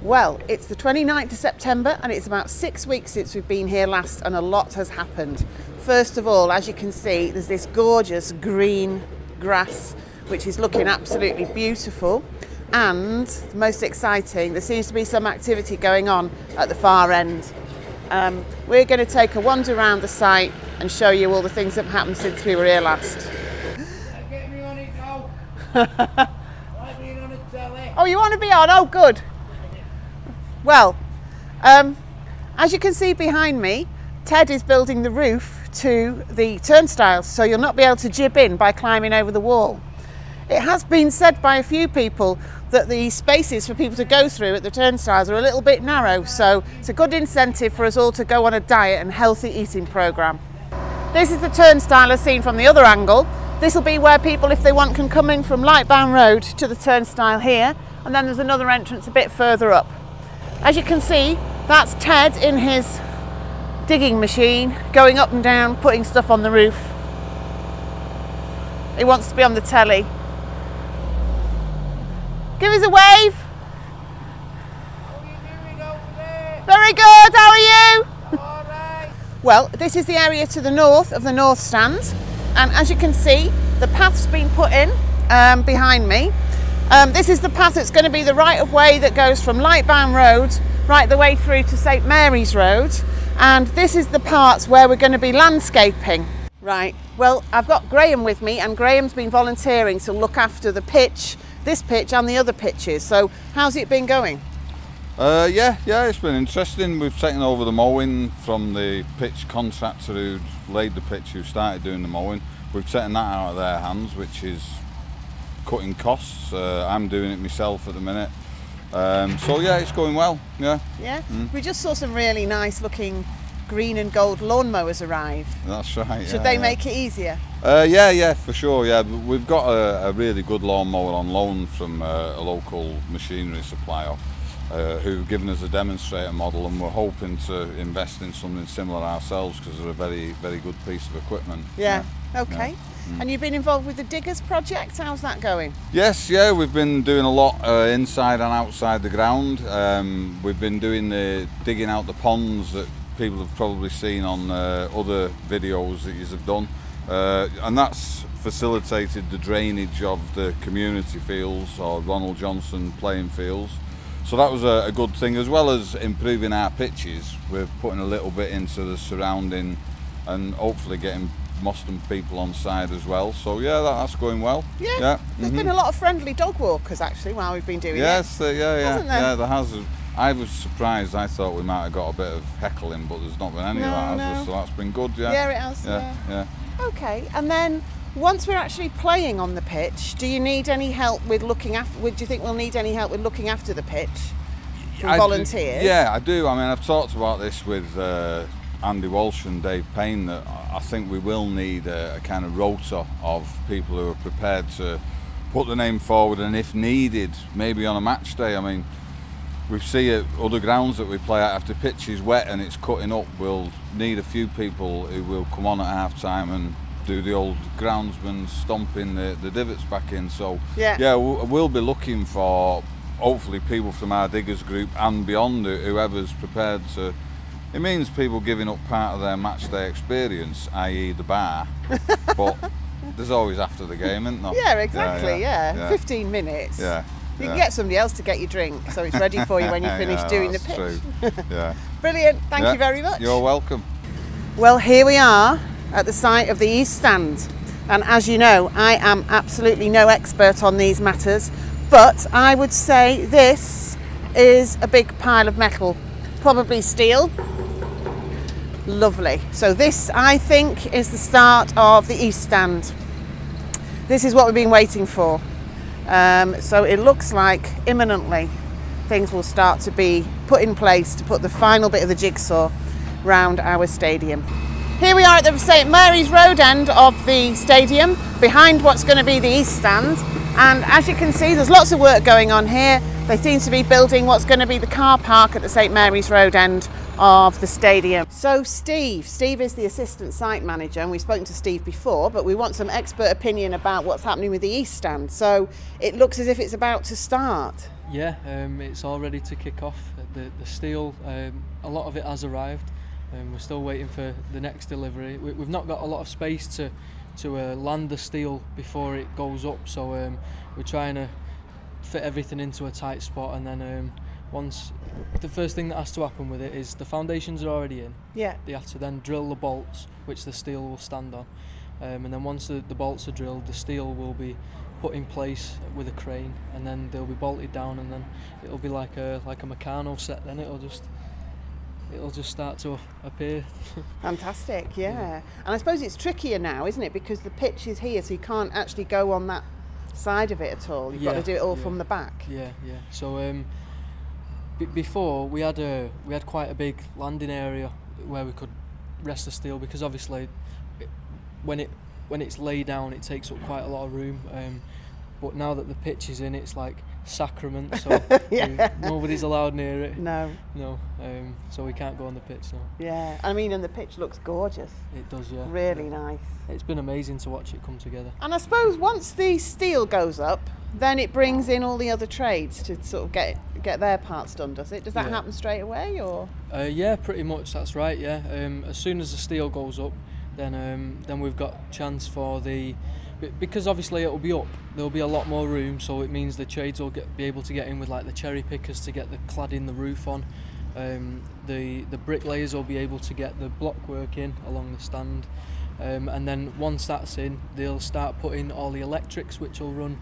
Well, it's the 29th of September and it's about 6 weeks since we've been here last, and a lot has happened. First of all, as you can see, there's this gorgeous green grass which is looking absolutely beautiful, and the most exciting, there seems to be some activity going on at the far end. We're going to take a wander around the site and show you all the things that have happened since we were here last. Get me on it now. I've been on a telly. Oh, you want to be on? Oh, good. Well, as you can see behind me, Ted is building the roof to the turnstiles, so you'll not be able to jib in by climbing over the wall. It has been said by a few people that the spaces for people to go through at the turnstiles are a little bit narrow, so it's a good incentive for us all to go on a diet and healthy eating programme. This is the turnstile as seen from the other angle. This will be where people, if they want, can come in from Lightbound Road to the turnstile here, and then there's another entrance a bit further up. As you can see, that's Ted in his digging machine, going up and down, putting stuff on the roof. He wants to be on the telly. Give us a wave. How are you doing over there? Very good, how are you? All right. Well, this is the area to the north of the north stand, and as you can see, the path's been put in behind me. This is the path that's going to be the right of way that goes from Lightbound Road right the way through to St Mary's Road, and this is the parts where we're going to be landscaping. Right, well, I've got Graham with me, and Graham's been volunteering to look after the pitch, this pitch and the other pitches. So how's it been going? Yeah, it's been interesting. We've taken over the mowing from the pitch contractor who laid the pitch, who started doing the mowing. We've taken that out of their hands, which is cutting costs. I'm doing it myself at the minute. So yeah, it's going well. Yeah. We just saw some really nice looking green and gold lawnmowers arrive. That's right. Should they make it easier? Yeah, for sure. Yeah, we've got a really good lawnmower on loan from a local machinery supplier who've given us a demonstrator model, and we're hoping to invest in something similar ourselves because they're a very, very good piece of equipment. Yeah. Okay. And you've been involved with the Diggers project. How's that going? Yes, yeah, we've been doing a lot inside and outside the ground. We've been doing the digging out the ponds that people have probably seen on other videos that you have done, and that's facilitated the drainage of the community fields or Ronald Johnson playing fields. So that was a good thing, as well as improving our pitches. We're putting a little bit into the surrounding and hopefully getting Moston people on side as well. So yeah, that's going well. Yeah. There's been a lot of friendly dog walkers actually while we've been doing it. Yes, Hasn't there? Yeah, there has. I was surprised. I thought we might have got a bit of heckling, but there's not been any of that, has there? So that's been good. Yeah, it has. Yeah. Okay, and then once we're actually playing on the pitch, do you need any help with looking after? Do you think we'll need any help with looking after the pitch from volunteers? Yeah, I do. I mean, I've talked about this with Andy Walsh and Dave Payne, that I think we will need a kind of rota of people who are prepared to put the name forward, and if needed, maybe on a match day. I mean, we see at other grounds that we play at, after pitch is wet and it's cutting up, we'll need a few people who will come on at half time and do the old groundsman stomping the divots back in. So yeah, we'll be looking for hopefully people from our diggers group and beyond, whoever's prepared to. It means people giving up part of their match day experience, i.e. the bar, but there's always after the game, isn't there? Yeah, exactly, yeah. 15 minutes. Yeah. You can get somebody else to get your drink, so it's ready for you when you finish doing the pitch. True. Yeah. Brilliant, thank you very much. You're welcome. Well, here we are at the site of the East Stand, and as you know, I am absolutely no expert on these matters, but I would say this is a big pile of metal, probably steel. Lovely. So this, I think, is the start of the East Stand. This is what we've been waiting for. So it looks like imminently things will start to be put in place to put the final bit of the jigsaw round our stadium. Here we are at the St Mary's Road end of the stadium, behind what's going to be the East Stand, and as you can see, there's lots of work going on here. They seem to be building what's going to be the car park at the St Mary's Road end of the stadium. So Steve is the assistant site manager, and we've spoken to Steve before, but we want some expert opinion about what's happening with the East Stand. So it looks as if it's about to start. Yeah, it's all ready to kick off. The steel, a lot of it has arrived. We're still waiting for the next delivery. We've not got a lot of space to land the steel before it goes up, so we're trying to fit everything into a tight spot, and then once the first thing that has to happen with it is the foundations are already in. Yeah. They have to then drill the bolts, which the steel will stand on, and then once the bolts are drilled, the steel will be put in place with a crane, and then they'll be bolted down, and then it'll be like a Meccano set. Then it'll just start to appear. Fantastic, yeah. And I suppose it's trickier now, isn't it? Because the pitch is here, so you can't actually go on that side of it at all. You've got to do it all from the back. Yeah. So before we had quite a big landing area where we could rest the steel, because obviously when it's laid down, it takes up quite a lot of room. But now that the pitch is in, it's like sacrament, so nobody's allowed near it. No. So we can't go on the pitch now. Yeah, I mean, and the pitch looks gorgeous. It does, yeah. Really nice. It's been amazing to watch it come together. And I suppose once the steel goes up, then it brings in all the other trades to sort of get their parts done, does it? Does that happen straight away, or? Yeah, pretty much. That's right. Yeah. As soon as the steel goes up, then we've got chance for because obviously it'll be up, there'll be a lot more room, so it means the trades will be able to get in with like the cherry pickers to get the cladding the roof on. The bricklayers will be able to get the block work in along the stand, and then once that's in, they'll start putting all the electrics which will run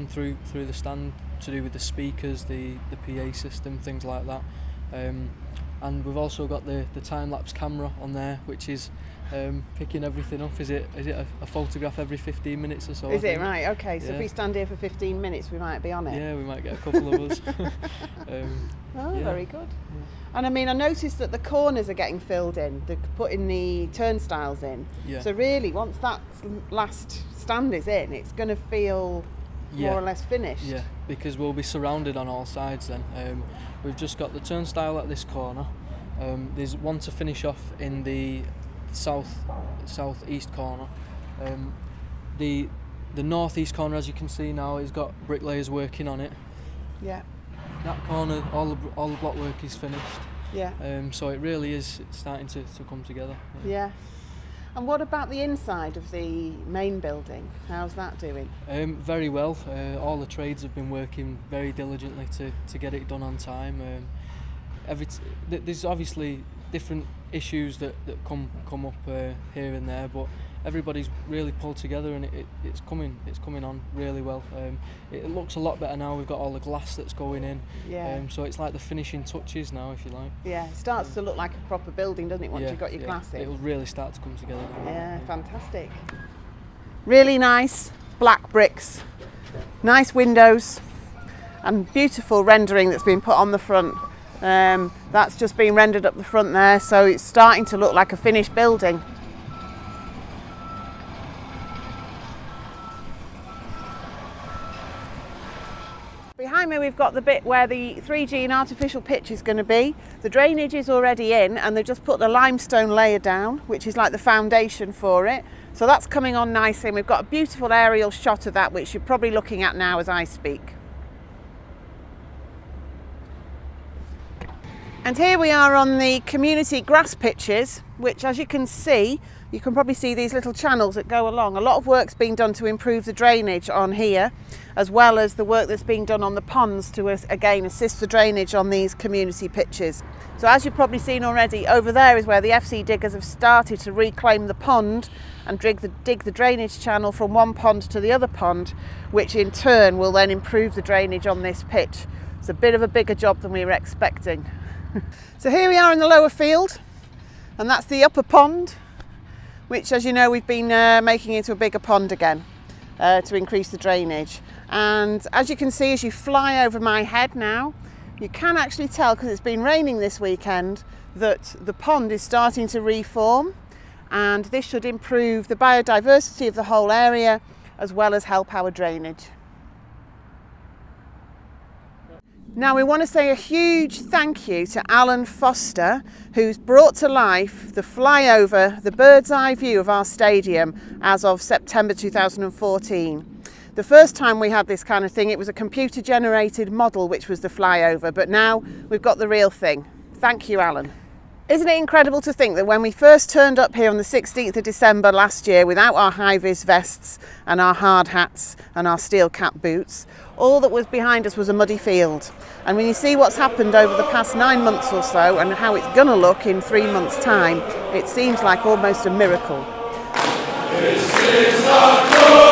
through the stand to do with the speakers, the PA system, things like that. And we've also got the time-lapse camera on there, which is picking everything up. Is it a photograph every 15 minutes or so? Is it right? Okay, so if we stand here for 15 minutes, we might be on it. Yeah, we might get a couple of us. Very good. Yeah. And I mean, I noticed that the corners are getting filled in. They're putting the turnstiles in. Yeah. So really, once that last stand is in, it's going to feel more or less finished. Yeah, because we'll be surrounded on all sides then. We've just got the turnstile at this corner. There's one to finish off in the southeast corner. The northeast corner, as you can see now, has got bricklayers working on it. Yeah. That corner, all the block work is finished. Yeah. So it really is starting to come together. Yeah. And what about the inside of the main building? How's that doing? Very well. All the trades have been working very diligently to get it done on time. There's obviously different issues that come up here and there, but everybody's really pulled together, and it's coming on really well. It looks a lot better now. We've got all the glass that's going in. Yeah. So it's like the finishing touches now, if you like. Yeah, it starts to look like a proper building, doesn't it, once you've got your glass in? It'll really start to come together now. Yeah, fantastic. Really nice black bricks, nice windows, and beautiful rendering that's been put on the front. That's just been rendered up the front there, so it's starting to look like a finished building. Behind me we've got the bit where the 3G and artificial pitch is going to be. The drainage is already in, and they've just put the limestone layer down, which is like the foundation for it. So that's coming on nicely, and we've got a beautiful aerial shot of that, which you're probably looking at now as I speak. And here we are on the community grass pitches, which, as you can see, you can probably see these little channels that go along. A lot of work's been done to improve the drainage on here, as well as the work that's being done on the ponds to again assist the drainage on these community pitches. So as you've probably seen already, over there is where the FC diggers have started to reclaim the pond and dig the drainage channel from one pond to the other pond, which in turn will then improve the drainage on this pitch. It's a bit of a bigger job than we were expecting. So here we are in the lower field, and that's the upper pond, which, as you know, we've been making into a bigger pond again to increase the drainage. And as you can see, as you fly over my head now, you can actually tell, because it's been raining this weekend, that the pond is starting to reform, and this should improve the biodiversity of the whole area as well as help our drainage. Now we want to say a huge thank you to Alan Foster, who's brought to life the flyover, the bird's eye view of our stadium as of September 2014. The first time we had this kind of thing, it was a computer generated model, which was the flyover, but now we've got the real thing. Thank you, Alan. Isn't it incredible to think that when we first turned up here on the 16th of December last year without our high-vis vests and our hard hats and our steel cap boots, all that was behind us was a muddy field. And when you see what's happened over the past 9 months or so and how it's going to look in 3 months' time, it seems like almost a miracle. This is the